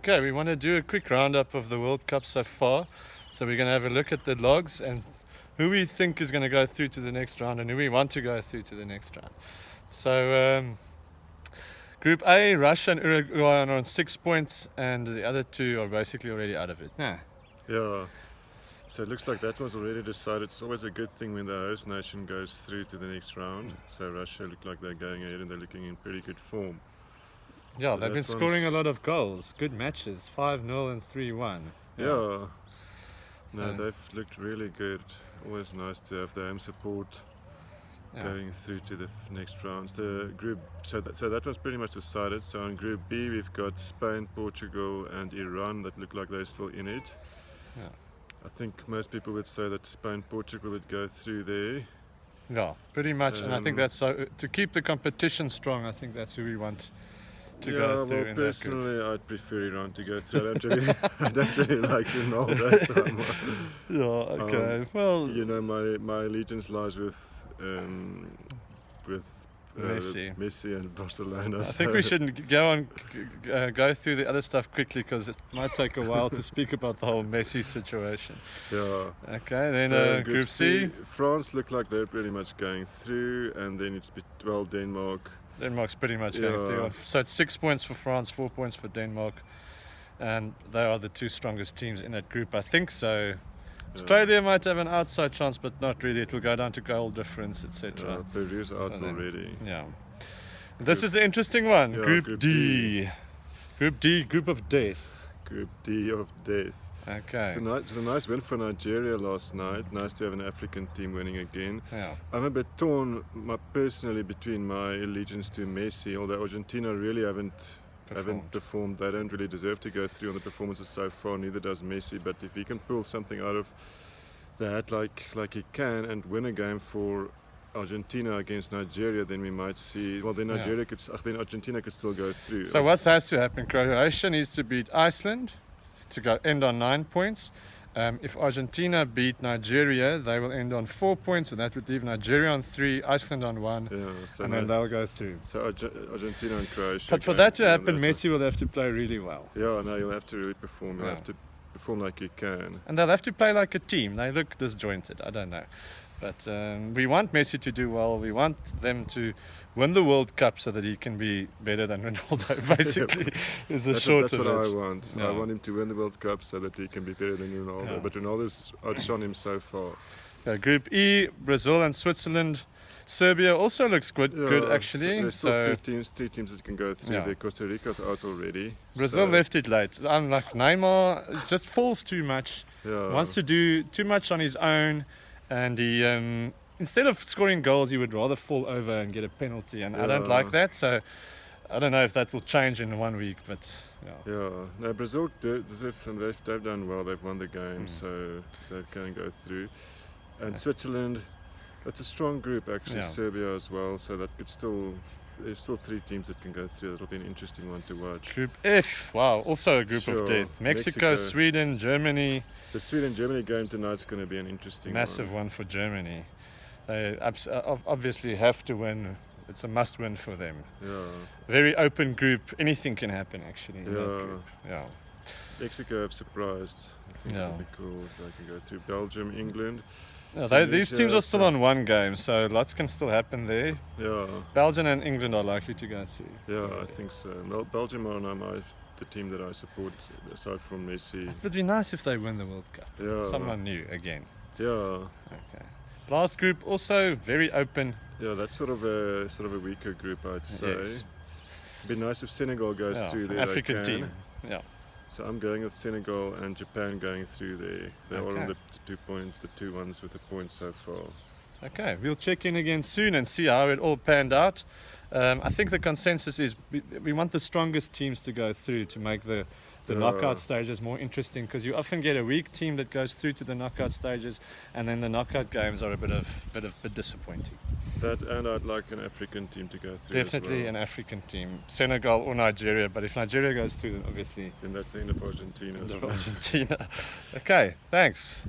Okay, we want to do a quick roundup of the World Cup so far. So we're going to have a look at the logs and who we think is going to go through to the next round and who we want to go through to the next round. So Group A, Russia and Uruguay are on 6 points, and the other two are basically already out of it. Nah. Yeah, so it looks like that was already decided. It's always a good thing when the host nation goes through to the next round. So Russia look like they're going ahead and they're looking in pretty good form. Yeah, So they've been scoring a lot of goals. Good matches, 5-0 and 3-1. Yeah. So No, they've looked really good. Always nice to have the home support going through to the next rounds. The group, so that was pretty much decided. So in Group B, we've got Spain, Portugal, and Iran that look like they're still in it. Yeah. I think most people would say that Spain, Portugal would go through there. Yeah, pretty much. And I think that's so, to keep the competition strong. I think that's who we want to go through. Well, personally, I'd prefer Iran to go through. I don't really like Ronaldo so much. Yeah, okay. Well, you know, my allegiance lies with Messi and Barcelona. I think we should go through the other stuff quickly because it might take a while to speak about the whole Messi situation. Yeah. Okay, then So Group C. France look like they're pretty much going through, and then it's Denmark. Denmark's pretty much going through. So it's 6 points for France, 4 points for Denmark, and they are the two strongest teams in that group, I think. So Australia might have an outside chance, but not really. It will go down to goal difference, etc. Peru's out already. Yeah. This is the interesting one. Yeah, Group D. Group D, Group of Death. Group D of Death. Okay. It was a nice win for Nigeria last night. Nice to have an African team winning again. Yeah. I'm a bit torn personally between my allegiance to Messi, although Argentina really haven't performed. They don't really deserve to go through on the performances so far, neither does Messi. But if he can pull something out of that like he can and win a game for Argentina against Nigeria, then we might see. Well, then then Argentina could still go through. So what has to happen? Croatia needs to beat Iceland to end on 9 points. If Argentina beat Nigeria, they will end on 4 points, and that would leave Nigeria on 3, Iceland on 1, and then they'll go through. So Argentina and Croatia. But for that to happen, Messi will have to play really well. Yeah, no, you'll have to really perform. You'll have to perform like you can. And they'll have to play like a team. They look disjointed. I don't know. But we want Messi to do well. We want them to win the World Cup so that he can be better than Ronaldo, basically, is the short of it. That's what I want. Yeah. I want him to win the World Cup so that he can be better than Ronaldo. Yeah. But Ronaldo's outshone him so far. Group E, Brazil and Switzerland. Serbia also looks good actually. There's still three teams that can go through. Yeah. Costa Rica's out already. Brazil left it late. Unlike Neymar, just falls too much. Yeah. Wants to do too much on his own. And he, instead of scoring goals, he would rather fall over and get a penalty. And I don't like that, so I don't know if that will change in 1 week. But no, Brazil deserve, and they've done well. They've won the game, so they can go through. And Switzerland, that's a strong group actually. Serbia as well, so that could still. There's still 3 teams that can go through. It'll be an interesting one to watch. Group F, wow, also a group of death. Mexico, Sweden, Germany. The Sweden-Germany game tonight's going to be an interesting massive one for Germany. They obviously have to win. It's a must-win for them. Yeah. Very open group. Anything can happen, actually. In that group. Yeah. Mexico have surprised. I think it'll be cool if they can go through. Belgium, England. These teams are still on 1 game, so lots can still happen there. Yeah. Belgium and England are likely to go through. Yeah, I think so. Belgium are the team that I support, aside from Messi. It would be nice if they win the World Cup. Yeah. Someone new again. Yeah. Okay. Last group also very open. Yeah, that's sort of a weaker group, I'd say. Yes. It'd be nice if Senegal goes through there. African team. Yeah. So I'm going with Senegal and Japan going through there. They're all on the 2 ones with the points so far. Okay, we'll check in again soon and see how it all panned out. I think the consensus is we want the strongest teams to go through to make the knockout stages more interesting, because you often get a weak team that goes through to the knockout stages, and then the knockout games are a bit disappointing. That, and I'd like an African team to go through. Definitely an African team, Senegal or Nigeria. But if Nigeria goes through, then obviously then that's the end of Argentina. Okay, thanks.